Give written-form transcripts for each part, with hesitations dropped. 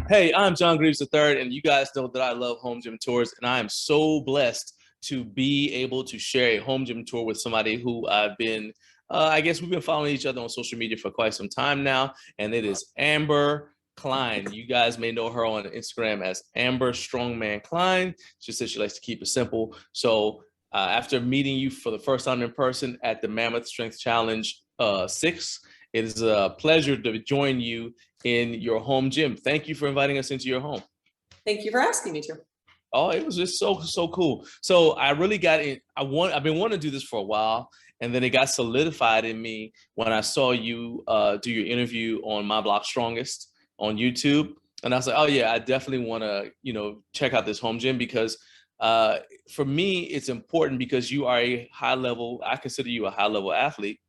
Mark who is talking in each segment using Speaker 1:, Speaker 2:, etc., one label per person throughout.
Speaker 1: Hey, I'm John Greaves III, and you guys know that I love home gym tours, and I am so blessed to be able to share a home gym tour with somebody who I've been, I guess we've been following each other on social media for quite some time now, and it is Amber Klein. You guys may know her on Instagram as Amber Strongman Klein. She says she likes to keep it simple. So after meeting you for the first time in person at the Mammoth Strength Challenge VI, it is a pleasure to join you in your home gym. Thank you for inviting us into your home.
Speaker 2: Thank you for asking me to.
Speaker 1: Oh, it was just so cool. So I really got in. I've been wanting to do this for a while, and then it got solidified in me when I saw you do your interview on My Block Strongest on YouTube, and I was like, oh yeah, I definitely want to check out this home gym because for me it's important because you are a high level. I consider you a high level athlete,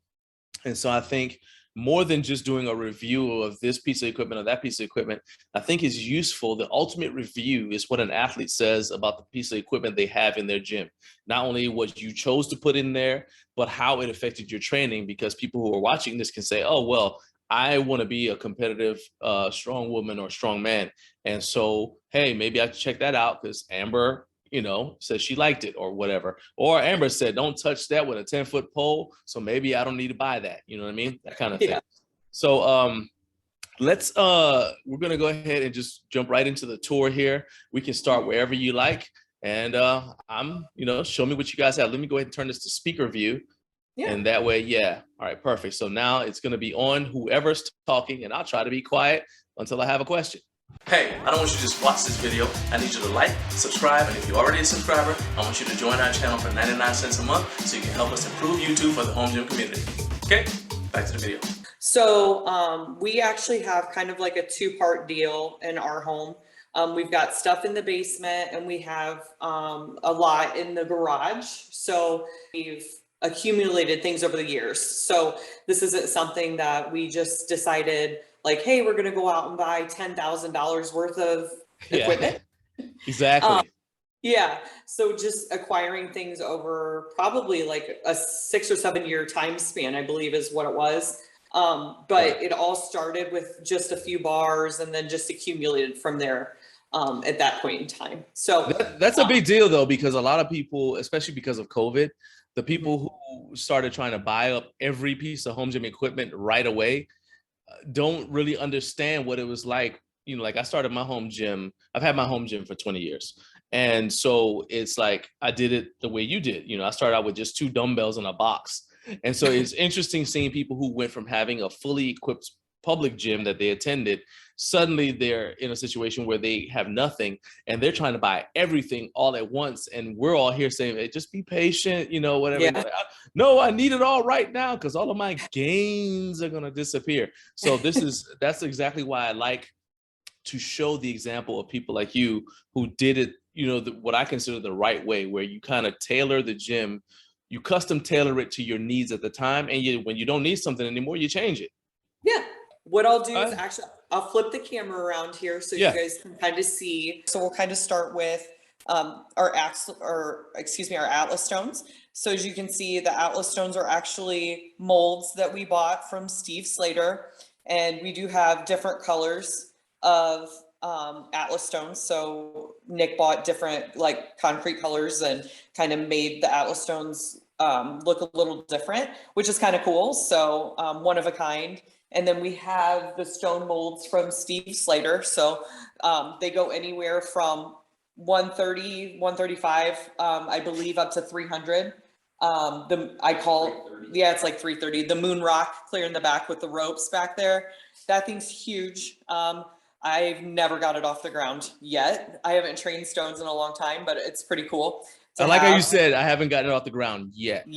Speaker 1: and so I think more than just doing a review of this piece of equipment or that piece of equipment, I think is useful. The ultimate review is what an athlete says about the piece of equipment they have in their gym. Not only what you chose to put in there, but how it affected your training, because people who are watching this can say, oh, well, I want to be a competitive strong woman or strong man. And so, hey, maybe I should check that out because Amber says she liked it or whatever. Or Amber said, don't touch that with a 10-foot pole. So maybe I don't need to buy that. You know what I mean? That kind of thing. So we're going to go ahead and just jump right into the tour here. We can start wherever you like. And show me what you guys have. Let me go ahead and turn this to speaker view. Yeah. And that way, yeah. All right, perfect. So now it's going to be on whoever's talking, and I'll try to be quiet until I have a question. Hey, I don't want you to just watch this video. I need you to like, subscribe, and if you're already a subscriber, I want you to join our channel for 99 cents a month so you can help us improve YouTube for the home gym community. Okay, back to the video.
Speaker 2: So we actually have kind of like a two-part deal in our home. We've got stuff in the basement and we have a lot in the garage. So we've accumulated things over the years. So this isn't something that we just decided like, hey, we're going to go out and buy $10,000 worth of equipment.
Speaker 1: Exactly.
Speaker 2: Yeah. So just acquiring things over probably like a 6 or 7 year time span, I believe is what it was. But it all started with just a few bars and then just accumulated from there at that point in time. So
Speaker 1: that's a big deal though, because a lot of people, especially because of COVID, the people who started trying to buy up every piece of home gym equipment right away don't really understand what it was like. Like I started my home gym. I've had my home gym for 20 years. And so it's like, I did it the way you did. I started out with just 2 dumbbells in a box. And so it's interesting seeing people who went from having a fully equipped public gym that they attended, suddenly they're in a situation where they have nothing and they're trying to buy everything all at once. And we're all here saying, hey, just be patient, whatever. Yeah. Like, no, I need it all right now because all of my gains are going to disappear. So that's exactly why I like to show the example of people like you who did it, what I consider the right way, where you kind of tailor the gym, you custom tailor it to your needs at the time. And when you don't need something anymore, you change it.
Speaker 2: Yeah. What I'll do is actually, I'll flip the camera around here so you guys can kind of see. So we'll kind of start with our Atlas stones. So as you can see, the Atlas stones are actually molds that we bought from Steve Slater. And we do have different colors of Atlas stones. So Nick bought different like concrete colors and kind of made the Atlas stones look a little different, which is kind of cool. So one of a kind. And then we have the stone molds from Steve Slater. So they go anywhere from 130, 135, I believe up to 300. It's like 330. The moon rock clear in the back with the ropes back there. That thing's huge. I've never got it off the ground yet. I haven't trained stones in a long time, but it's pretty cool.
Speaker 1: I like how you said, I haven't gotten it off the ground yet.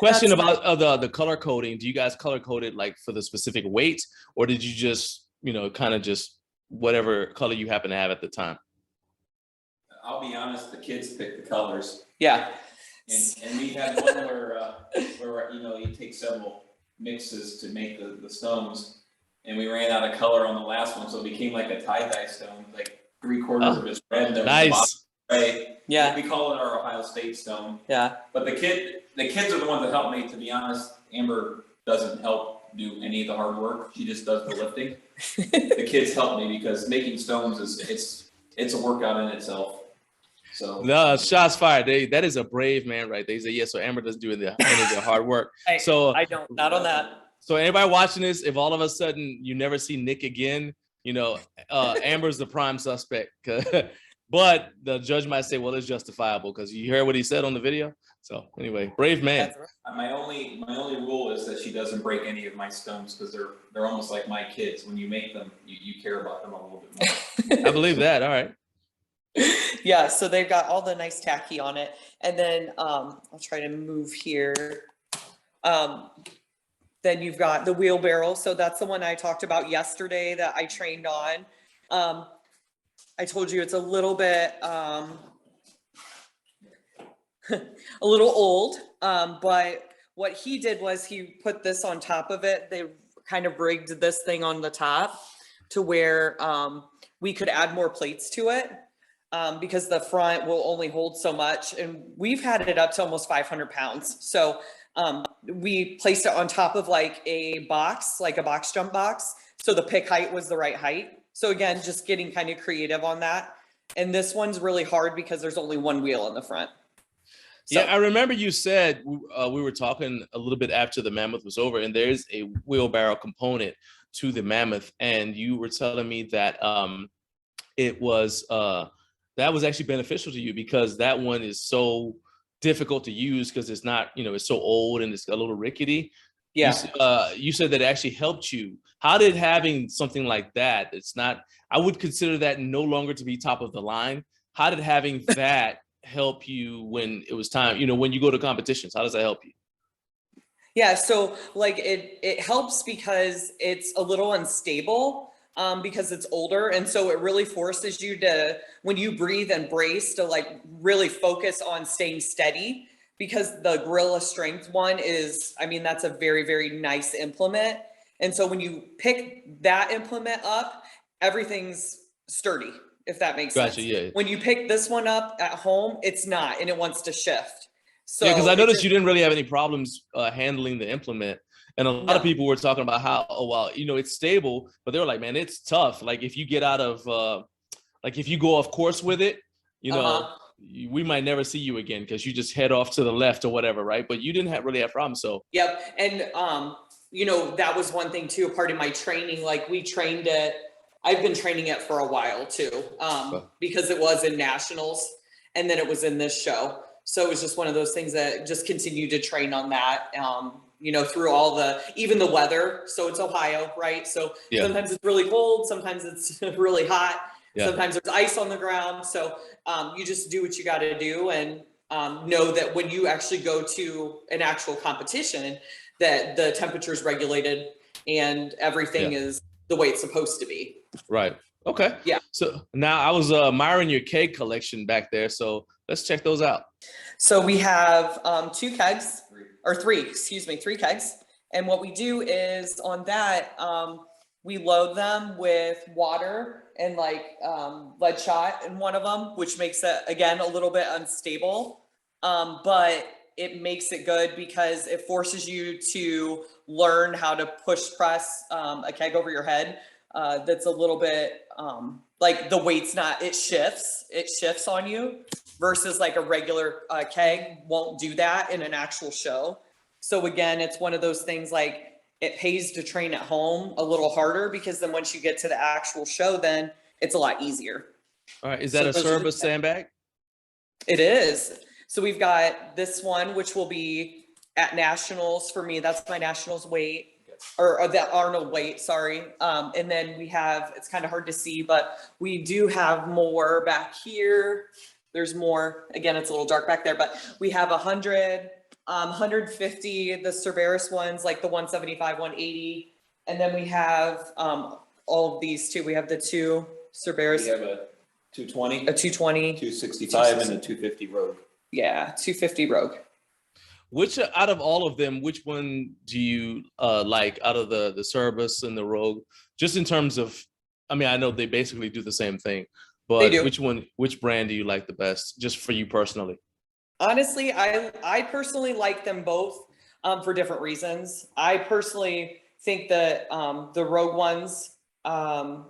Speaker 1: Question about the color coding. Do you guys color code it like for the specific weight, or did you just, kind of just whatever color you happen to have at the time?
Speaker 3: I'll be honest, the kids pick the colors.
Speaker 2: Yeah.
Speaker 3: And we had one where you take several mixes to make the stones, and we ran out of color on the last one, so it became like a tie-dye stone, like 3/4 of it's red.
Speaker 1: Nice.
Speaker 3: Right.
Speaker 2: Yeah.
Speaker 3: We call it our Ohio State stone.
Speaker 2: Yeah.
Speaker 3: But the kids are the ones that help me, to be honest. Amber doesn't help do any of the hard work. She just does the lifting. The kids help me because making stones it's a workout in itself. So
Speaker 1: no, shots fired. That is a brave man right there. He said, yeah, so Amber doesn't do any of the hard work.
Speaker 2: I don't, not on that.
Speaker 1: So anybody watching this, if all of a sudden you never see Nick again, you know, Amber's the prime suspect. But the judge might say, well, it's justifiable because you heard what he said on the video. So anyway, brave man.
Speaker 3: My only rule is that she doesn't break any of my stones because they're almost like my kids. When you make them, you care about them a little bit more.
Speaker 1: I believe that. All right.
Speaker 2: Yeah, so they've got all the nice tacky on it. And then I'll try to move here. Then you've got the wheelbarrow. So that's the one I talked about yesterday that I trained on. I told you it's a little bit, a little old, but what he did was he put this on top of it. They kind of rigged this thing on the top to where we could add more plates to it because the front will only hold so much. And we've had it up to almost 500 pounds. So we placed it on top of like a box jump box. So the pick height was the right height. So again, just getting kind of creative on that. And this one's really hard because there's only one wheel in the front. So,
Speaker 1: yeah, I remember you said we were talking a little bit after the Mammoth was over, and there's a wheelbarrow component to the Mammoth, and you were telling me that it was that was actually beneficial to you because that one is so difficult to use because it's not, you know, it's so old and it's a little rickety.
Speaker 2: yeah.
Speaker 1: You said that it actually helped you. How did having something like that, it's not, I would consider that no longer to be top of the line. How did having that help you when it was time, you know, when you go to competitions? How does that help you?
Speaker 2: Yeah, so like it helps because it's a little unstable because it's older. And so it really forces you to, when you breathe and brace, to like really focus on staying steady, because the Gorilla Strength one is, I mean, that's a very, very nice implement. And so when you pick that implement up, everything's sturdy, if that makes sense.
Speaker 1: Yeah.
Speaker 2: When you pick this one up at home, it's not, and it wants to shift. So
Speaker 1: yeah, because I noticed you didn't really have any problems handling the implement. And a lot of people were talking about how, oh, well, you know, it's stable, but they were like, man, it's tough. Like if you get out of, like if you go off course with it, you know, we might never see you again because you just head off to the left or whatever, right? But you didn't really have problems. So
Speaker 2: yep. And you know, that was one thing too, a part of my training. Like we trained it, I've been training it for a while too, because it was in nationals and then it was in this show. So it was just one of those things that just continued to train on that, you know, through all the, even the weather. So it's Ohio, right? So sometimes it's really cold, sometimes it's really hot. Sometimes there's ice on the ground. So you just do what you got to do, and know that when you actually go to an actual competition, that the temperature is regulated and everything is the way it's supposed to be.
Speaker 1: Right. Okay.
Speaker 2: Yeah.
Speaker 1: So now I was admiring your keg collection back there. So let's check those out.
Speaker 2: So we have three kegs. And what we do is on that, we load them with water and like lead shot in one of them, which makes it, again, a little bit unstable. But it makes it good because it forces you to learn how to push press a keg over your head. That's a little bit like the weight's not, it shifts on you versus like a regular keg won't do that in an actual show. So again, it's one of those things like it pays to train at home a little harder because then once you get to the actual show, then it's a lot easier.
Speaker 1: All right. Is that a service sandbag?
Speaker 2: It is. So we've got this one, which will be at nationals for me. That's my nationals weight. Or the Arnold weight, sorry. And then we have, it's kind of hard to see, but we do have more back here. There's more, again, it's a little dark back there, but we have 100, 150, the Cerberus ones, like the 175, 180. And then we have all of these too. We have the two Cerberus.
Speaker 3: We have a 220,
Speaker 2: a 220,
Speaker 3: 265, and a 250 Rogue.
Speaker 2: Yeah, 250 Rogue.
Speaker 1: Which out of all of them, which one do you like out of the Cerberus and the Rogue? Just in terms of, I mean, I know they basically do the same thing, but which brand do you like the best, just for you personally?
Speaker 2: Honestly, I personally like them both for different reasons. I personally, think that the Rogue ones, I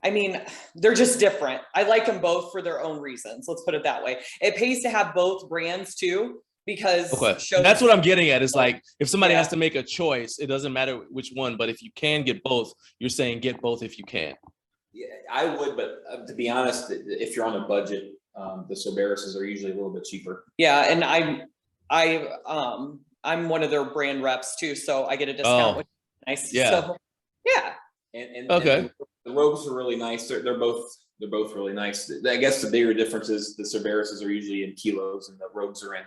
Speaker 2: mean, they're just different. I like them both for their own reasons. Let's put it that way. It pays to have both brands too, because
Speaker 1: that's what I'm getting at. Is like, if somebody has to make a choice, it doesn't matter which one, but if you can get both, you're saying get both if you can.
Speaker 3: Yeah, I would, but to be honest, if you're on a budget, the Cerberuses are usually a little bit cheaper.
Speaker 2: Yeah, and I'm one of their brand reps too, so I get a discount, which is nice.
Speaker 1: Yeah.
Speaker 2: So, yeah.
Speaker 3: And
Speaker 2: Okay.
Speaker 3: The Rogues are really nice. They're both really nice. I guess the bigger difference is the Cerberuses are usually in kilos and the Rogues are in.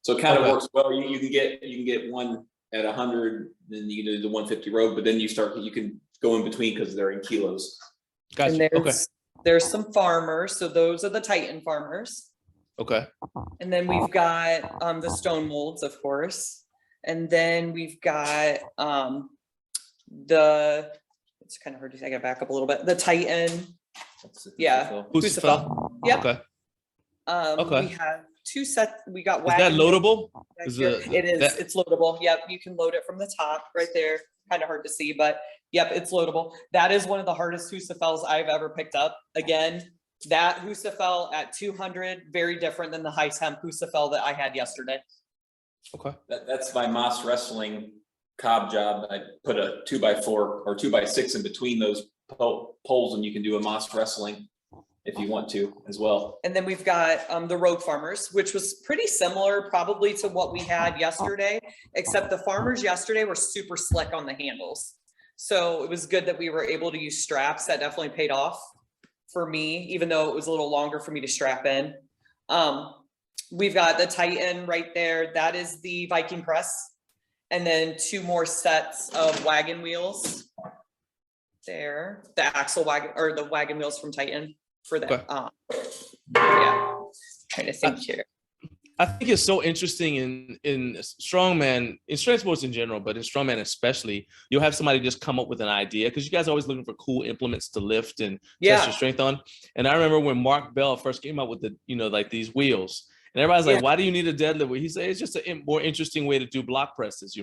Speaker 3: So it kind of works well. You can get one at 100, then you can do the 150 Rogue, but then you can go in between because they're in kilos.
Speaker 2: Gotcha. And there's some farmers. So those are the Titan farmers.
Speaker 1: Okay.
Speaker 2: And then we've got the stone molds, of course. And then we've got it's kind of hard to say. I gotta back up a little bit. The Titan. Yeah.
Speaker 1: Husafel.
Speaker 2: Yep.
Speaker 1: Okay.
Speaker 2: We have two sets. We got
Speaker 1: Is that loadable?
Speaker 2: It is. It's loadable. Yep. You can load it from the top right there. Kind of hard to see, but yep, it's loadable. That is one of the hardest Husafels I've ever picked up. Again, that Husafel at 200, very different than the high temp Husafel that I had yesterday.
Speaker 1: Okay.
Speaker 3: That's my Moss Wrestling cob job. I put a 2x4 or 2x6 in between those poles, and you can do a Moss Wrestling if you want to as well.
Speaker 2: And then we've got the Rogue Farmers, which was pretty similar probably to what we had yesterday, except the Farmers yesterday were super slick on the handles. So it was good that we were able to use straps. That definitely paid off for me, even though it was a little longer for me to strap in. We've got the Titan right there. That is the Viking press. And then two more sets of wagon wheels there. The axle wagon, or the wagon wheels from Titan for that. Yeah, trying to think here.
Speaker 1: I think it's so interesting in strongman, in strength sports in general, but in strongman especially, you'll have somebody just come up with an idea, because you guys are always looking for cool implements to lift and test your strength on. And I remember when Mark Bell first came out with the, like these wheels, and everybody's like, why do you need a deadlift? He said, it's just a more interesting way to do block presses.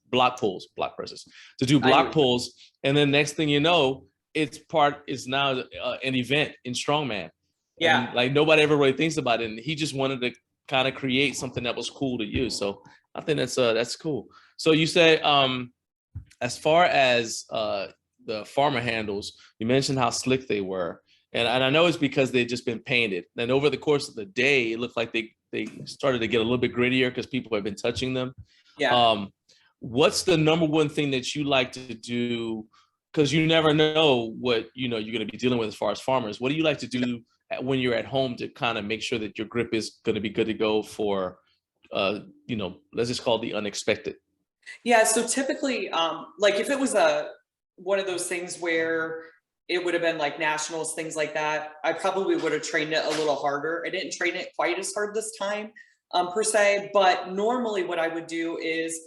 Speaker 1: Block presses, to do block pulls. And then next thing you know, it's now an event in strongman.
Speaker 2: Yeah.
Speaker 1: And like nobody ever really thinks about it. And he just wanted to kind of create something that was cool to use. So I think that's cool. So you say, as far as the farmer handles, you mentioned how slick they were. And I know it's because they've just been painted. And over the course of the day, it looked like they started to get a little bit grittier because people have been touching them.
Speaker 2: Yeah.
Speaker 1: What's the number one thing that you like to do? Because you never know what you're going to be dealing with as far as farmers. What do you like to do when you're at home to kind of make sure that your grip is going to be good to go for, let's just call it the unexpected?
Speaker 2: Yeah. So typically, like if it was one of those things where it would have been like nationals, things like that, I probably would have trained it a little harder. I didn't train it quite as hard this time, per se, but normally what I would do is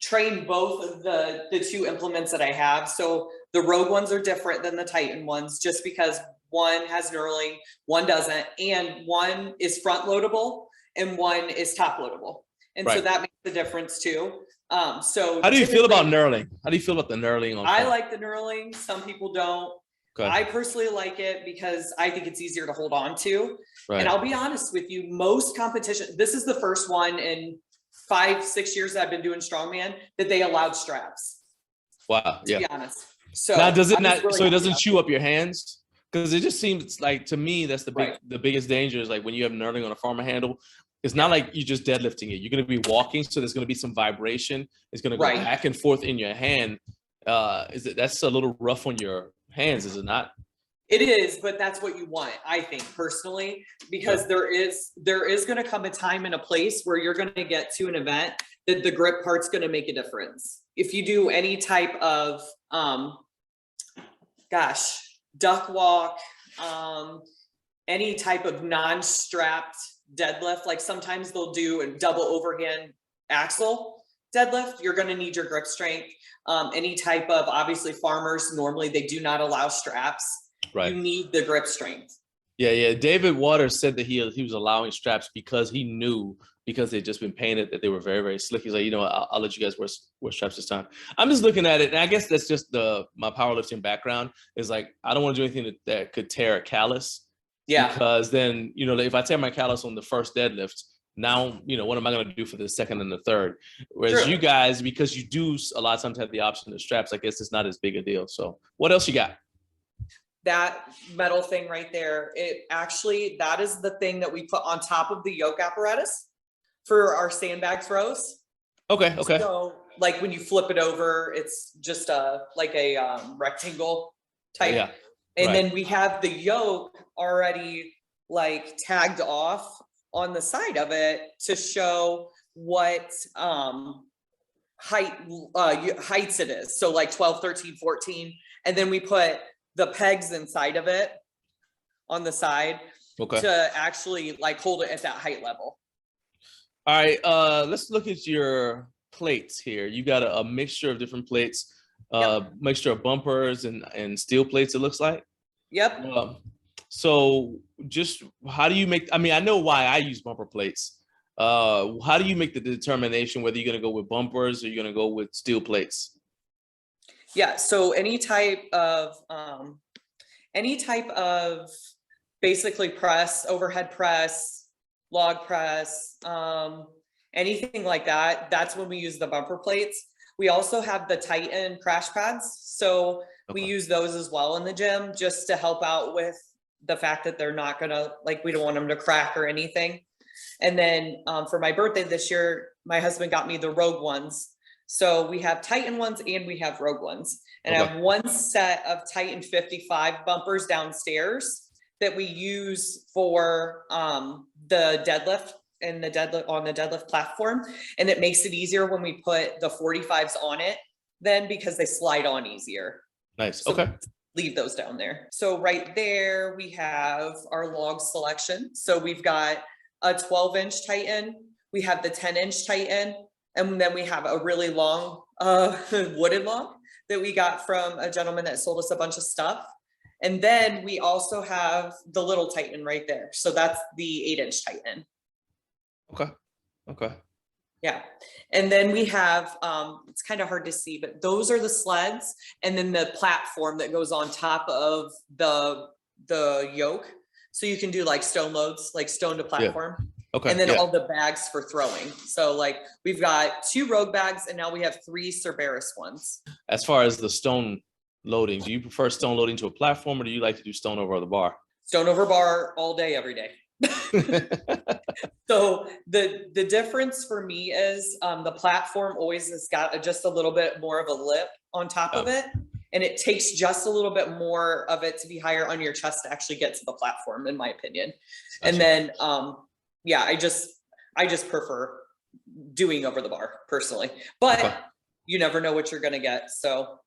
Speaker 2: train both of the two implements that I have. So the Rogue ones are different than the Titan ones, just because one has knurling, one doesn't, and one is front loadable and one is top loadable. And so that makes the difference too. So
Speaker 1: how do you feel about knurling? How do you feel about the knurling?
Speaker 2: I like the knurling. Some people don't. Okay. I personally like it because I think it's easier to hold on to. Right. And I'll be honest with you, most competition, this is the first one in 5-6 years that I've been doing strongman that they allowed straps.
Speaker 1: Wow.
Speaker 2: To be honest. So
Speaker 1: now does it not, really so it doesn't chew up your hands? Because it just seems like, to me, that's the biggest danger is like when you have knurling on a farmer handle, it's not like you're just deadlifting it. You're going to be walking, so there's going to be some vibration. It's going to go back and forth in your hand. That's a little rough on your hands, is it not?
Speaker 2: It is, but that's what you want, I think, personally, because there is going to come a time and a place where you're going to get to an event that the grip part's going to make a difference. If you do any type of, duck walk, any type of non-strapped deadlift, like sometimes they'll do a double overhand axle deadlift, you're going to need your grip strength. Any type of, obviously farmers, normally they do not allow straps. Right. You need the grip strength.
Speaker 1: Yeah. David Waters said that he was allowing straps because he knew, because they'd just been painted, that they were very, very slick. He's like, I'll let you guys wear straps this time. I'm just looking at it, and I guess that's just my powerlifting background is like, I don't want to do anything that could tear a callus.
Speaker 2: Yeah.
Speaker 1: Because then, if I tear my callus on the first deadlift, now, what am I going to do for the second and the third? Whereas
Speaker 2: True.
Speaker 1: you guys, because you do a lot of times have the option of straps, I guess it's not as big a deal. So what else you got?
Speaker 2: That metal thing right there, that is the thing that we put on top of the yoke apparatus for our sandbag throws.
Speaker 1: Okay.
Speaker 2: So like when you flip it over, it's just a rectangle type.
Speaker 1: Yeah.
Speaker 2: And then we have the yoke already like tagged off on the side of it to show what heights it is. So like 12, 13, 14. And then we put the pegs inside of it on the side to actually like hold it at that height level.
Speaker 1: All right, let's look at your plates here. You got a mixture of different plates, mixture of bumpers and steel plates, it looks like.
Speaker 2: Yep.
Speaker 1: So just how do you make, I know why I use bumper plates. How do you make the determination whether you're going to go with bumpers or you're going to go with steel plates?
Speaker 2: Yeah, so any type of basically press, overhead press, log press, anything like that, that's when we use the bumper plates. We also have the Titan crash pads. So we use those as well in the gym just to help out with the fact that they're not gonna, we don't want them to crack or anything. And then for my birthday this year, my husband got me the Rogue ones. So we have Titan ones and we have Rogue ones. And I have one set of Titan 55 bumpers downstairs that we use for the deadlift and on the deadlift platform. And it makes it easier when we put the 45s on it then because they slide on easier.
Speaker 1: Nice.
Speaker 2: So leave those down there. So right there we have our log selection. So we've got a 12-inch Titan, we have the 10-inch Titan, and then we have a really long wooden log that we got from a gentleman that sold us a bunch of stuff. And then we also have the little Titan right there. So that's the 8-inch Titan.
Speaker 1: Okay.
Speaker 2: Yeah. And then we have, it's kind of hard to see, but those are the sleds. And then the platform that goes on top of the yoke. So you can do like stone loads, like stone to platform.
Speaker 1: Yeah. Okay.
Speaker 2: And then all the bags for throwing. So like we've got 2 Rogue bags and now we have 3 Cerberus ones. As
Speaker 1: far as the stone loading, do you prefer stone loading to a platform or do you like to do stone over the bar?
Speaker 2: Stone over bar all day, every day. So the difference for me is the platform always has got just a little bit more of a lip on top of it. And it takes just a little bit more of it to be higher on your chest to actually get to the platform, in my opinion. And then, yeah, I just prefer doing over the bar personally, but you never know what you're going to get. So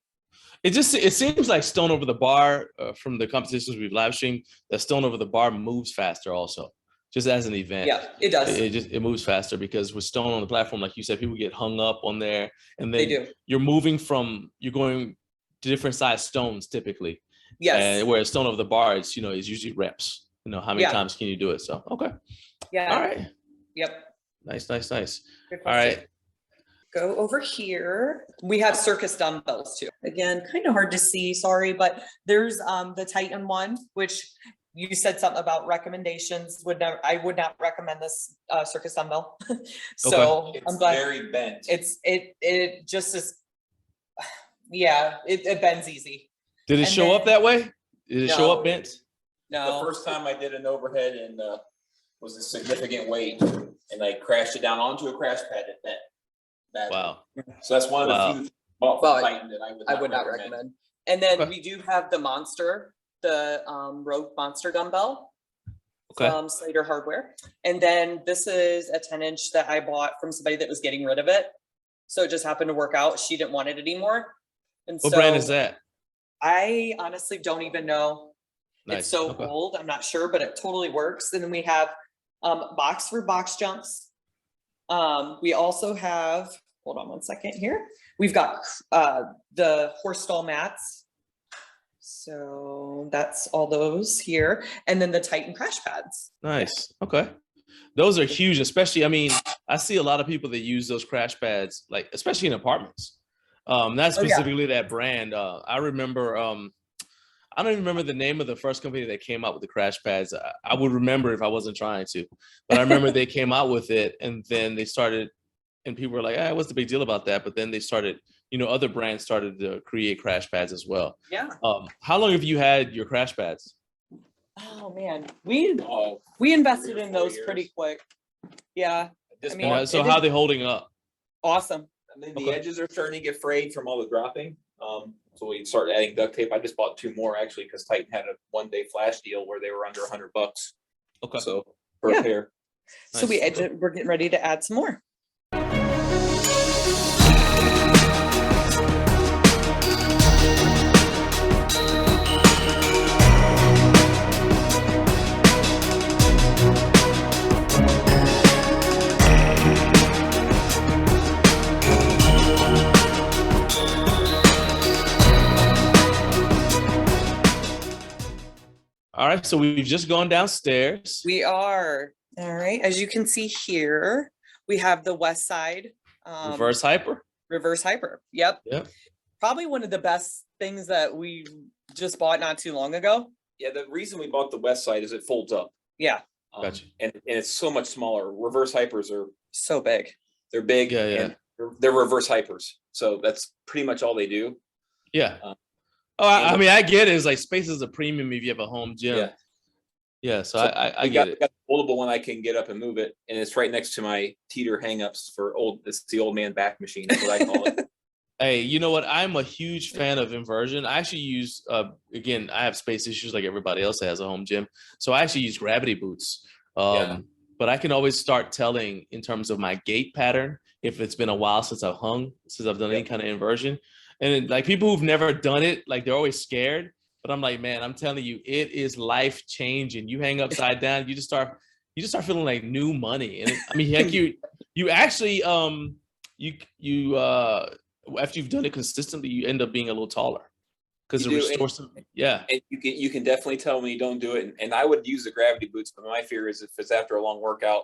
Speaker 1: it seems like stone over the bar from the competitions we've live streamed, that stone over the bar moves faster also, just as an event.
Speaker 2: Yeah, it does.
Speaker 1: It moves faster because with stone on the platform, like you said, people get hung up on there, and then
Speaker 2: they do.
Speaker 1: You're going to different size stones typically.
Speaker 2: Yes.
Speaker 1: And whereas stone over the bar, it's usually reps. How many times can you do it? So
Speaker 2: Yeah.
Speaker 1: All right.
Speaker 2: Yep.
Speaker 1: Nice. All right.
Speaker 2: Go over here. We have circus dumbbells too. Again, kind of hard to see, sorry, but there's the Titan one, which you said something about recommendations. I would not recommend this circus dumbbell. So
Speaker 3: it's
Speaker 2: I'm glad
Speaker 3: very bent.
Speaker 2: It just is, yeah, it bends easy.
Speaker 1: Did it show up that way? Did it show up bent?
Speaker 2: No.
Speaker 3: The first time I did an overhead and was a significant weight, and I crashed it down onto a crash pad at that.
Speaker 1: Wow.
Speaker 3: So that's one of the few things about Titan that I would not recommend.
Speaker 2: And then we do have the Monster, the Rogue Monster dumbbell from Slater Hardware. And then this is a 10-inch that I bought from somebody that was getting rid of it. So it just happened to work out. She didn't want it anymore. And
Speaker 1: what brand is that?
Speaker 2: I honestly don't even know.
Speaker 1: Nice.
Speaker 2: It's so old, I'm not sure, but it totally works. And then we have box for box jumps. We also have, hold on one second here. We've got the horse stall mats. So that's all those here. And then the Titan crash pads.
Speaker 1: Nice. Okay. Those are huge, especially, I mean, I see a lot of people that use those crash pads, like, especially in apartments. Not specifically that brand. I remember, I don't even remember the name of the first company that came out with the crash pads. I would remember if I wasn't trying to, but I remember they came out with it, and then they started, and people were like, what's the big deal about that? But then they started, other brands started to create crash pads as well.
Speaker 2: Yeah.
Speaker 1: How long have you had your crash pads?
Speaker 2: Oh man, we invested in those pretty quick. Yeah.
Speaker 1: So how are they holding up?
Speaker 2: Awesome.
Speaker 3: And then the edges are starting to get frayed from all the dropping. So we started adding duct tape. I just bought 2 more actually because Titan had a 1-day flash deal where they were under $100.
Speaker 1: Okay.
Speaker 3: So for a pair.
Speaker 2: So
Speaker 1: Nice.
Speaker 2: we're getting ready to add some more.
Speaker 1: All right, so we've just gone downstairs.
Speaker 2: We are. All right. As you can see here, we have the west side.
Speaker 1: Reverse hyper.
Speaker 2: Reverse hyper. Yep.
Speaker 1: Yep.
Speaker 2: Probably one of the best things that we just bought not too long ago.
Speaker 3: Yeah, the reason we bought the west side is it folds up.
Speaker 2: Yeah.
Speaker 1: Gotcha.
Speaker 3: And it's so much smaller. Reverse hypers are
Speaker 2: so big.
Speaker 3: They're big.
Speaker 1: Yeah, yeah.
Speaker 3: And they're reverse hypers. So that's pretty much all they do.
Speaker 1: Yeah. I mean, I get it. It's like space is a premium if you have a home gym.
Speaker 3: Yeah.
Speaker 1: Yeah. So I get it.
Speaker 3: Got the foldable one. I can get up and move it, and it's right next to my teeter hangups for old. It's the old man back machine. That's what I call it.
Speaker 1: Hey, you know what? I'm a huge fan of inversion. I actually use, again, I have space issues like everybody else that has a home gym. So I actually use gravity boots. But I can always start telling in terms of my gait pattern if it's been a while since I've done any kind of inversion. And like people who've never done it, like they're always scared. But I'm like, man, I'm telling you, it is life changing. You hang upside down, you just start feeling like new money. And I mean, heck, you actually after you've done it consistently, you end up being a little taller because it restores some. Yeah,
Speaker 3: and you can definitely tell when you don't do it. And I would use the gravity boots, but my fear is if it's after a long workout.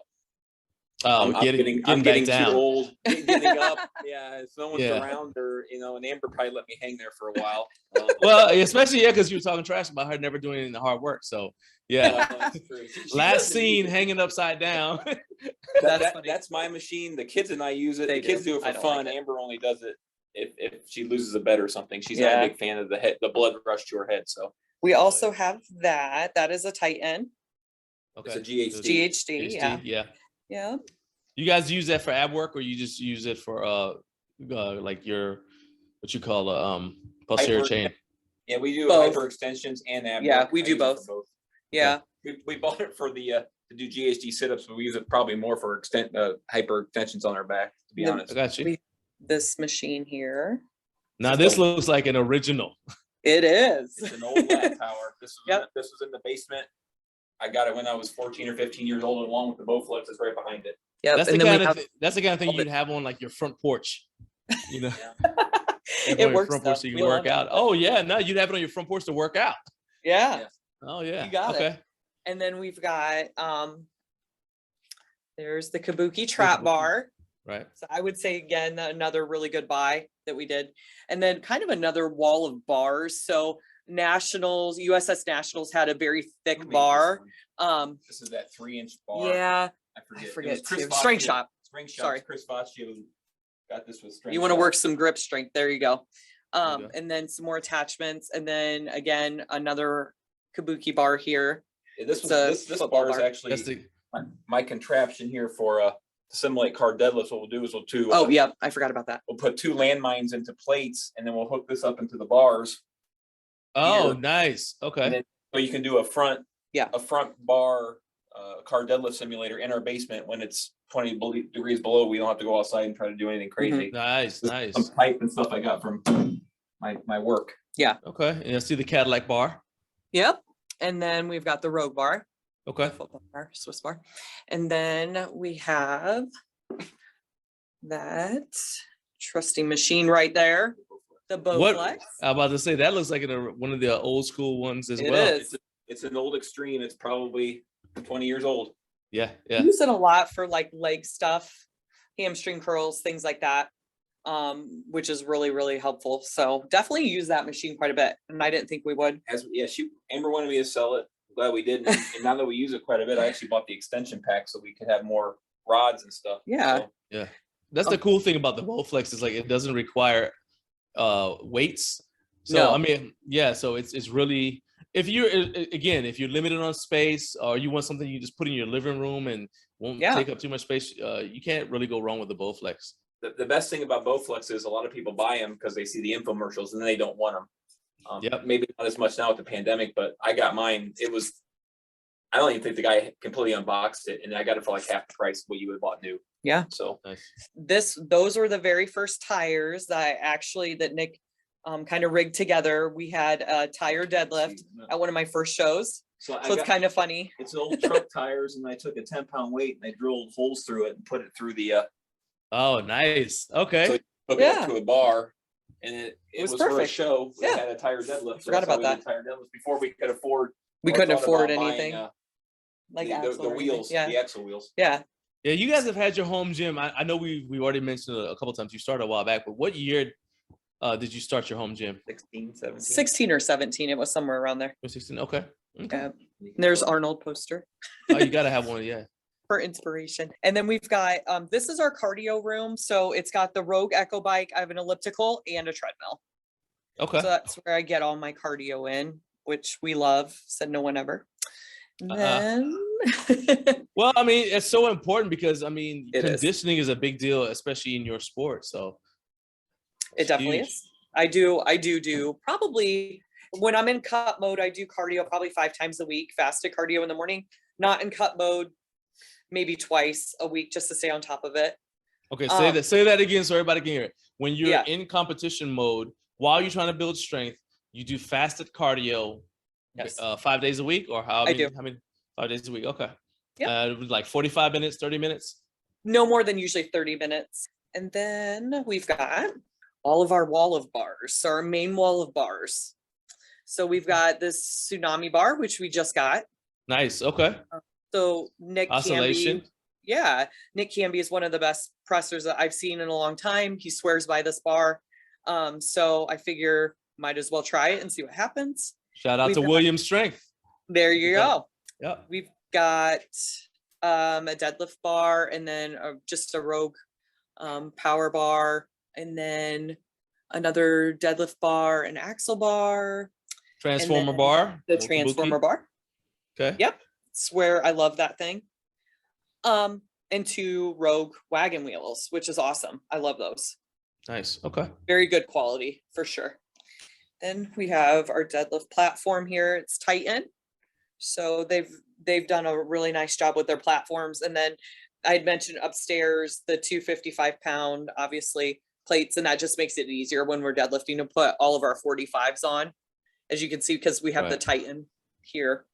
Speaker 3: I'm getting too old, getting up. Yeah, if no one's around, or and Amber probably let me hang there for a while.
Speaker 1: Well, especially because you were talking trash about her never doing any of the hard work. So yeah, last scene hanging upside down.
Speaker 3: That's my machine. The kids and I use it. The kids do it for fun. Amber only does it if she loses a bet or something. She's not a big fan of the blood rush to her head. So
Speaker 2: we also have that. That is a Titan.
Speaker 3: Okay, it's a
Speaker 2: GHD. Yeah.
Speaker 1: You guys use that for ab work, or you just use it for like your what you call posterior chain?
Speaker 3: Yeah, we do hyper extensions and ab work.
Speaker 2: Yeah, we do both. Yeah.
Speaker 3: We bought it for the to do GHD sit-ups, but we use it probably more for hyper extensions on our back, to be honest.
Speaker 1: I got you.
Speaker 2: This machine here.
Speaker 1: Now this looks like an original.
Speaker 2: It is.
Speaker 3: It's an old lat tower. This was in the basement. I got it when I was 14 or 15 years old, along with the Bowflex is right behind it.
Speaker 2: Yeah,
Speaker 1: that's the kind of thing you'd have on like your front porch.
Speaker 2: It works.
Speaker 1: Front porch so you can work out. Oh yeah, no, you'd have it on your front porch to work out.
Speaker 2: Yeah.
Speaker 1: Oh yeah.
Speaker 2: You got it. And then we've got there's the Kabuki trap bar.
Speaker 1: Right.
Speaker 2: So I would say again another really good buy that we did, and then kind of another wall of bars. So Nationals, USS Nationals had a very thick bar.
Speaker 3: This is that 3-inch bar.
Speaker 2: Yeah.
Speaker 3: I
Speaker 2: forget too. Strength Shop.
Speaker 3: Sorry. Chris Vaccio got this with Strength
Speaker 2: You want to work some grip strength. There you go. And then some more attachments. And then again, another Kabuki bar here.
Speaker 3: Yeah, this bar is actually my contraption here for to simulate car deadlifts. What we'll do is
Speaker 2: I forgot about that.
Speaker 3: We'll put 2 landmines into plates, and then we'll hook this up into the bars.
Speaker 1: Oh, here. Nice. Okay.
Speaker 3: And then, so you can do a front bar car deadlift simulator in our basement when it's 20 degrees below. We don't have to go outside and try to do anything crazy.
Speaker 1: Nice.
Speaker 3: Some pipe and stuff I got from my work.
Speaker 2: Yeah.
Speaker 1: Okay. And I see the Cadillac bar.
Speaker 2: Yep. And then we've got the Rogue bar.
Speaker 1: Okay.
Speaker 2: Football bar, Swiss bar. And then we have that trusty machine right there. The Bowflex.
Speaker 1: I'm about to say that looks like one of the old school ones as well.
Speaker 2: It is.
Speaker 3: It's an old Extreme. It's probably 20 years old.
Speaker 1: Yeah.
Speaker 2: Use it a lot for like leg stuff, hamstring curls, things like that, which is really, really helpful. So definitely use that machine quite a bit. And I didn't think we would.
Speaker 3: Amber wanted me to sell it. I'm glad we didn't. And now that we use it quite a bit, I actually bought the extension pack so we could have more rods and stuff.
Speaker 2: Yeah.
Speaker 3: So,
Speaker 1: yeah. That's the cool thing about the Bowflex is like it doesn't require weights. So
Speaker 2: No.
Speaker 1: I mean, yeah, so it's really, if you're limited on space or you want something you just put in your living room and won't take up too much space, you can't really go wrong with the Bowflex.
Speaker 3: The best thing about Bowflex is a lot of people buy them because they see the infomercials and then they don't want them. Maybe not as much now with the pandemic, but I got mine. I don't even think the guy completely unboxed it, and I got it for like half the price of what you would have bought new.
Speaker 2: Yeah.
Speaker 3: So
Speaker 1: nice.
Speaker 2: Those were the very first tires that Nick kind of rigged together. We had a tire deadlift at one of my first shows. So it's kind of funny.
Speaker 3: It's old truck tires, and I took a 10-pound weight and I drilled holes through it and put it through the.
Speaker 1: Oh, nice. Okay.
Speaker 3: So hook it up to a bar, and it was
Speaker 2: perfect.
Speaker 3: for a show. We
Speaker 2: Yeah.
Speaker 3: had a tire deadlift.
Speaker 2: Forgot about that.
Speaker 3: Tire deadlift before we could afford.
Speaker 2: We couldn't afford anything.
Speaker 3: Like
Speaker 2: axle
Speaker 3: the
Speaker 2: or
Speaker 3: wheels,
Speaker 2: anything.
Speaker 3: the axle wheels.
Speaker 2: Yeah.
Speaker 1: Yeah, you guys have had your home gym. I know we already mentioned it a couple times. You started a while back, but what year did you start your home gym?
Speaker 3: 16, 17.
Speaker 2: 16 or 17. It was somewhere around there.
Speaker 1: 16. Okay.
Speaker 2: Yeah. There's Arnold poster.
Speaker 1: Oh, you gotta have one, yeah.
Speaker 2: For inspiration. And then we've got this is our cardio room. So it's got the Rogue Echo bike. I have an elliptical and a treadmill.
Speaker 1: Okay.
Speaker 2: So that's where I get all my cardio in, which we love. Said no one ever. And then
Speaker 1: well, I mean, it's so important because I mean, conditioning
Speaker 2: is
Speaker 1: a big deal, especially in your sport. So
Speaker 2: it definitely is. I do probably when I'm in cut mode, I do cardio probably 5 times a week, fasted cardio in the morning, not in cut mode, maybe twice a week just to stay on top of it.
Speaker 1: Okay, say that again so everybody can hear it. When you're in competition mode, while you're trying to build strength, you do fasted cardio 5 days a week, or how many 5 days a week? Okay. Yeah. Like 45 minutes, 30 minutes?
Speaker 2: No more than usually 30 minutes. And then we've got all of our wall of bars. So our main wall of bars. So we've got this tsunami bar, which we just got.
Speaker 1: Nice. Okay.
Speaker 2: So Nick
Speaker 1: Oscillation.
Speaker 2: Nick Canby is one of the best pressers that I've seen in a long time. He swears by this bar. So I figure might as well try it and see what happens.
Speaker 1: Shout out to William Strength.
Speaker 2: There you go.
Speaker 1: Yeah.
Speaker 2: We've got a deadlift bar, and then just a Rogue power bar, and then another deadlift bar, an axle bar.
Speaker 1: Transformer bar.
Speaker 2: The transformer bar.
Speaker 1: Okay.
Speaker 2: Yep. Swear I love that thing. And 2 Rogue wagon wheels, which is awesome. I love those.
Speaker 1: Nice. Okay.
Speaker 2: Very good quality for sure. Then we have our deadlift platform here. It's Titan. So they've done a really nice job with their platforms. And then I had mentioned upstairs the 255-pound, obviously, plates, and that just makes it easier when we're deadlifting to put all of our 45s on, as you can see, because we have the Titan here.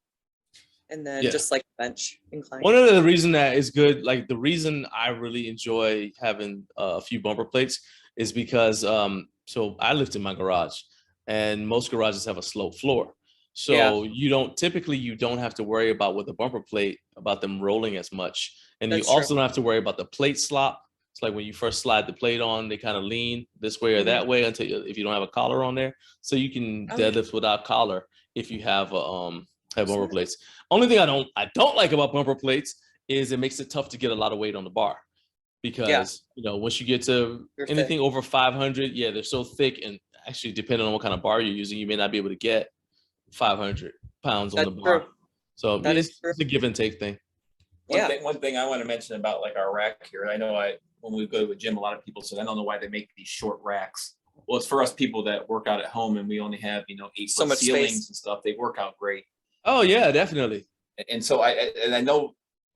Speaker 2: And then just like bench incline.
Speaker 1: One of the reason that is good, like the reason I really enjoy having a few bumper plates is because so I lift in my garage, and most garages have a slope floor. So you don't have to worry about with a bumper plate about them rolling as much. And you also don't have to worry about the plate slop. It's like when you first slide the plate on, they kind of lean this way or that way until if you don't have a collar on there. So you can deadlift without collar if you have bumper plates. Only thing I don't like about bumper plates is it makes it tough to get a lot of weight on the bar, because once you get to anything over 500, they're so thick, and actually depending on what kind of bar you're using, you may not be able to get 500 pounds on the bar. So it's a give and take thing.
Speaker 3: One thing I want to mention about like our rack here, I know when we go to a gym, a lot of people said, I don't know why they make these short racks. Well, it's for us people that work out at home and we only have 8-foot ceilings and stuff. They work out great.
Speaker 1: Oh yeah, definitely.
Speaker 3: And so I know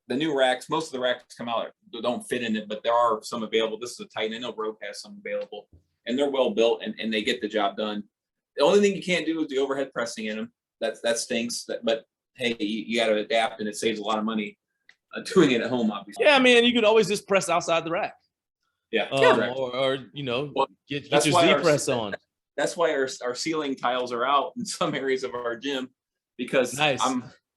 Speaker 3: the new racks, most of the racks come out don't fit in it, but there are some available. This is a Titan. I know Rogue has some available, and they're well built and they get the job done. The only thing you can't do is the overhead pressing in them. That stinks. But hey, you got to adapt, and it saves a lot of money doing it at home, obviously.
Speaker 1: Yeah, I mean, you could always just press outside the rack.
Speaker 3: Yeah.
Speaker 1: Or get your Z press on.
Speaker 3: that's why our ceiling tiles are out in some areas of our gym, because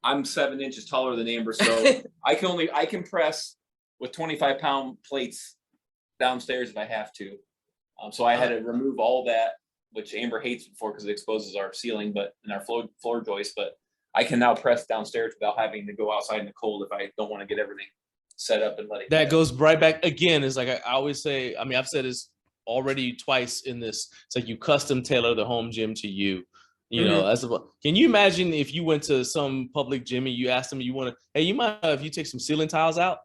Speaker 3: I'm 7 inches taller than Amber, so I can press with 25-pound plates downstairs if I have to. So I had to remove all that, which Amber hates before because it exposes our ceiling, but in our floor joist. But I can now press downstairs without having to go outside in the cold if I don't want to get everything set up and let it.
Speaker 1: That goes right back again. It's like I always say. I mean, I've said this already twice in this. It's like you custom tailor the home gym to you. You know, can you imagine if you went to some public gym and you asked them, you want to, hey, you mind if you take some ceiling tiles out?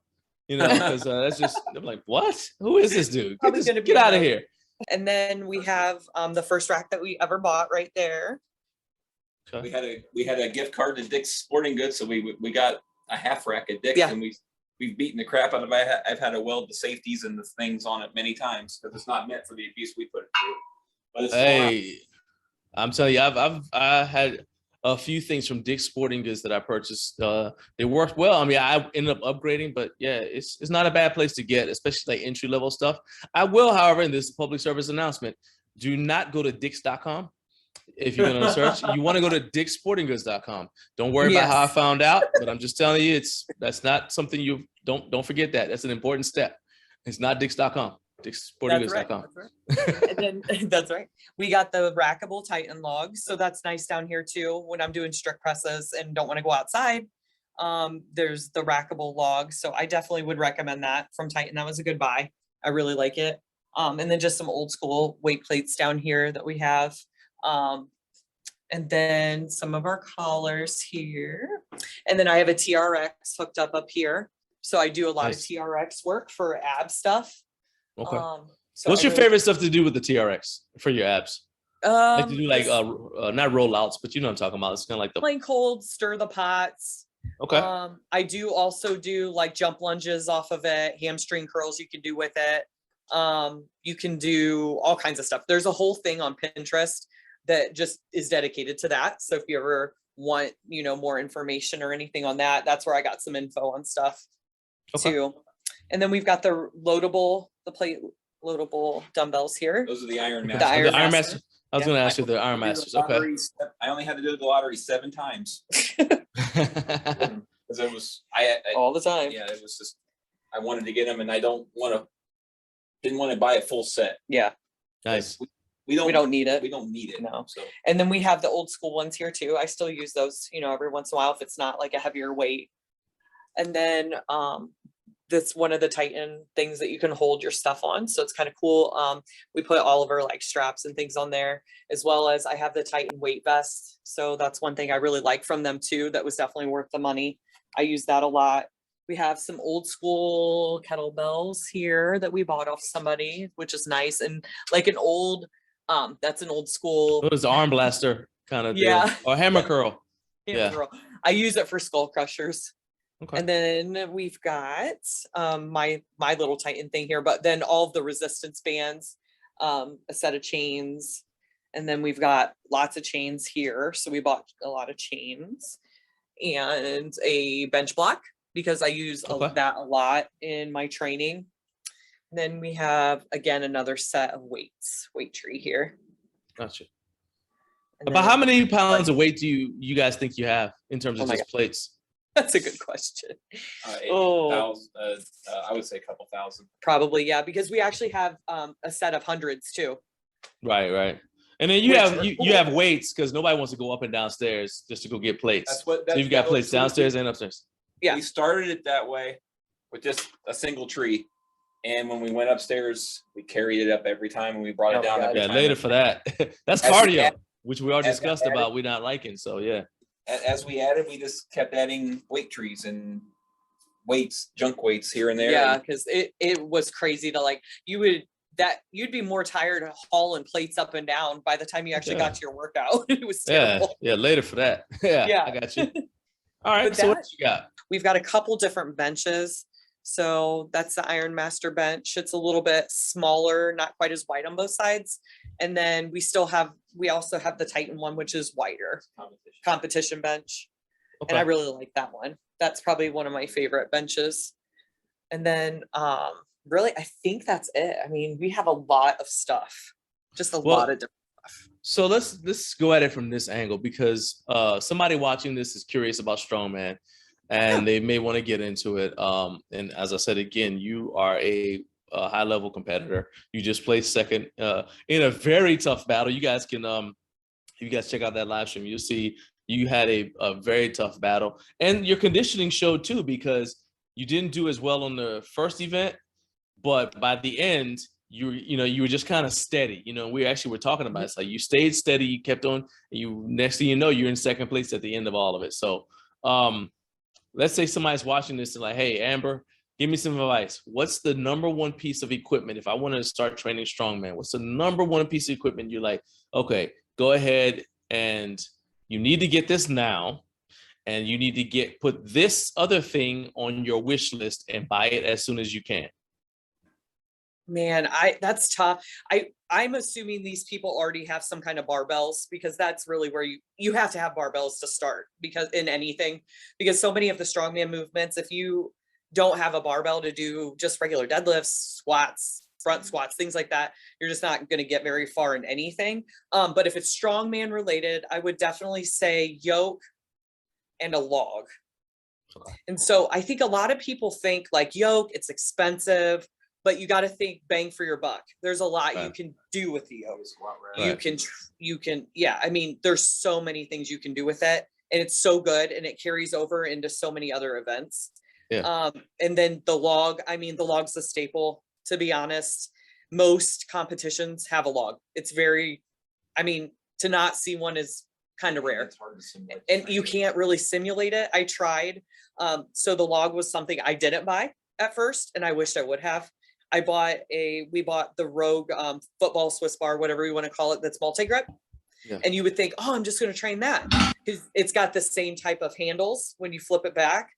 Speaker 1: You know, because that's just, I'm like, what? Who is this dude? Get out of here.
Speaker 2: And then we have the first rack that we ever bought right there.
Speaker 3: Okay. We had a gift card to Dick's Sporting Goods, so we got a half rack at Dick's, and we've beaten the crap out of it. I've had to weld the safeties and the things on it many times because it's not meant for the abuse we put it through. But it's
Speaker 1: hey, I'm telling you, I had a few things from Dick's Sporting Goods that I purchased. They worked well. I mean, I ended up upgrading, but yeah, it's not a bad place to get, especially like entry level stuff. I will, however, in this public service announcement, do not go to Dicks.com. If you're gonna search, you want to go to DicksSportingGoods.com. Don't worry about how I found out, but I'm just telling you, that's not something you don't forget that. That's an important step. It's not Dicks.com. DicksSportingGoods.com.
Speaker 2: That's right. And then that's right. We got the rackable Titan logs, so that's nice down here too. When I'm doing strict presses and don't want to go outside, there's the rackable log. So I definitely would recommend that from Titan. That was a good buy. I really like it. And then just some old school weight plates down here that we have. And then some of our collars here. And then I have a TRX hooked up here. So I do a lot of TRX work for ab stuff.
Speaker 1: Okay. So what's your favorite stuff to do with the TRX for your abs? Like to do like not rollouts, but you know what I'm talking about. It's kind of like the
Speaker 2: plain cold, stir the pots.
Speaker 1: Okay.
Speaker 2: I do also do like jump lunges off of it, hamstring curls you can do with it. You can do all kinds of stuff. There's a whole thing on Pinterest that just is dedicated to that. So if you ever want, you know, more information or anything on that, that's where I got some info on stuff too. And then we've got the plate loadable dumbbells here.
Speaker 3: Those are the Iron Masters.
Speaker 1: The Iron Master. I was going to ask you the Iron Masters. Okay.
Speaker 3: I only had to do the lottery 7 times. Because it was
Speaker 2: all the time.
Speaker 3: Yeah, it was just I wanted to get them, and I didn't want to buy a full set.
Speaker 2: Yeah.
Speaker 1: Nice.
Speaker 3: We don't need it. We don't need it.
Speaker 2: No. So. And then we have the old school ones here too. I still use those, you know, every once in a while if it's not like a heavier weight. And then that's one of the Titan things that you can hold your stuff on. So it's kind of cool. We put all of our like straps and things on there, as well as I have the Titan weight vest. So that's one thing I really like from them too. That was definitely worth the money. I use that a lot. We have some old school kettlebells here that we bought off somebody, which is nice. And like an old, that's an old school.
Speaker 1: It was arm blaster kind of deal. Or hammer curl.
Speaker 2: Hammer curl. I use it for skull crushers.
Speaker 1: Okay.
Speaker 2: And then we've got my little Titan thing here, but then all of the resistance bands, a set of chains, and then we've got lots of chains here. So we bought a lot of chains and a bench block because I use that a lot in my training. And then we have again another set of weights, weight tree here.
Speaker 1: Gotcha. About how many pounds of weight do you guys think you have in terms of just plates?
Speaker 2: That's a good question.
Speaker 3: 8,000, I would say a couple thousand.
Speaker 2: Probably, yeah, because we actually have a set of hundreds too.
Speaker 1: Right. And then you have weights because nobody wants to go up and downstairs just to go get plates. So you've got plates downstairs and upstairs.
Speaker 2: Yeah.
Speaker 3: We started it that way with just a single tree. And when we went upstairs, we carried it up every time and we brought it down every time.
Speaker 1: Yeah, later for that. That's cardio, which we already discussed about we're not liking. So yeah.
Speaker 3: As we added, we just kept adding weight trees and weights, junk weights here and there.
Speaker 2: Yeah, because it was crazy to like you'd be more tired of hauling plates up and down by the time you actually got to your workout. It was terrible.
Speaker 1: Yeah, later for that. Yeah, I got you. All right, so what you got?
Speaker 2: We've got a couple different benches. So that's the Iron Master bench. It's a little bit smaller, not quite as wide on both sides. And then we also have the Titan one, which is wider, competition bench. And I really like that one. That's probably one of my favorite benches. And then really, I think that's it. I mean, we have a lot of stuff, just a lot of different
Speaker 1: So let's go at it from this angle, because somebody watching this is curious about strongman, and they may want to get into it. And as I said again, you are a high level competitor. You just placed second in a very tough battle. You guys can if you guys check out that live stream, you'll see you had a very tough battle, and your conditioning showed too, because you didn't do as well on the first event, but by the end, you were just kind of steady. We actually were talking about it. It's like you stayed steady, you kept on, and you, next thing you know, you're in second place at the end of all of it. So let's say somebody's watching this and like, hey, Amber, give me some advice. What's the number one piece of equipment if I want to start training strongman? What's the number one piece of equipment you're like, okay, go ahead, and you need to get this now, and you need to put this other thing on your wish list and buy it as soon as you can?
Speaker 2: Man, that's tough. I'm assuming these people already have some kind of barbells, because that's really where you have to have barbells to start, because in anything, because so many of the strongman movements, if you don't have a barbell to do just regular deadlifts, squats, front squats, things like that, you're just not going to get very far in anything. But if it's strongman related, I would definitely say yoke and a log. And so I think a lot of people think like yoke, it's expensive, but you got to think bang for your buck. There's a lot you can do with the yoke. You can, yeah. I mean, there's so many things you can do with it, and it's so good, and it carries over into so many other events. Yeah. And then the log, I mean, the log's a staple, to be honest. Most competitions have a log. It's very, I mean, to not see one is kind of rare, and you can't really simulate it. I tried. So the log was something I didn't buy at first, and I wished I would have. We bought the Rogue football Swiss bar, whatever you want to call it, that's multi-grip. Yeah. And you would think, oh, I'm just going to train that, because it's got the same type of handles when you flip it back,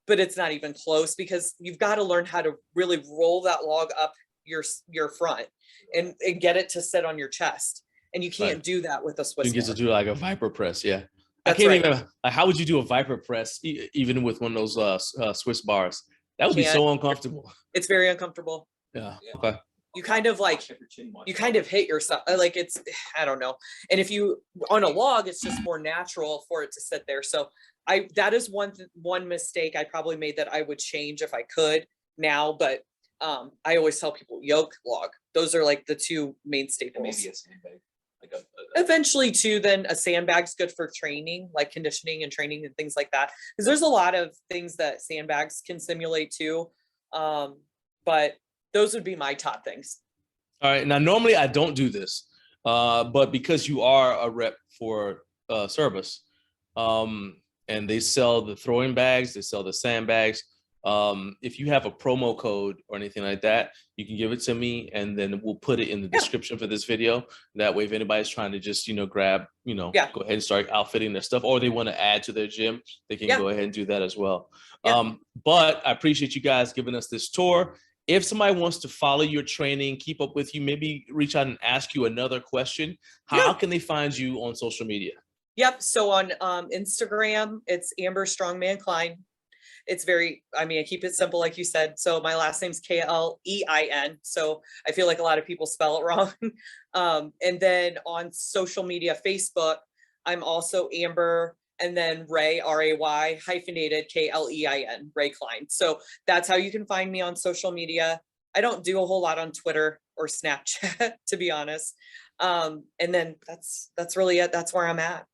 Speaker 2: but it's not even close, because you've got to learn how to really roll that log up your front and get it to sit on your chest. And you can't do that with a Swiss bar.
Speaker 1: You get to do like a Viper press. Yeah. That's I can't even, like, how would you do a Viper press even with one of those Swiss bars? That would be so uncomfortable.
Speaker 2: It's very uncomfortable.
Speaker 1: Yeah. Okay.
Speaker 2: You kind of hit yourself. Like, I don't know. And if you, on a log, it's just more natural for it to sit there. So that is one mistake I probably made that I would change if I could now. But I always tell people yoke, log. Those are like the two main staples.
Speaker 3: Maybe a sandbag.
Speaker 2: Eventually too, then a sandbag's good for training, like conditioning and training and things like that, because there's a lot of things that sandbags can simulate too. But those would be my top things.
Speaker 1: All right. Now, normally I don't do this, but because you are a rep for Service, and they sell the throwing bags, they sell the sandbags. If you have a promo code or anything like that, you can give it to me, and then we'll put it in the description for this video. That way, if anybody's trying to just, grab, go ahead and start outfitting their stuff, or they want to add to their gym, they can go ahead and do that as well. But I appreciate you guys giving us this tour. If somebody wants to follow your training, keep up with you, maybe reach out and ask you another question, how can they find you on social media?
Speaker 2: Yep. So on Instagram, it's Amber Strongman Klein. It's very, I keep it simple, like you said. So my last name's Klein. So I feel like a lot of people spell it wrong. And then on social media, Facebook, I'm also Amber, and then Ray, RAY hyphenated KLEIN, Ray Klein. So that's how you can find me on social media. I don't do a whole lot on Twitter or Snapchat, to be honest. And then that's really it. That's where I'm at.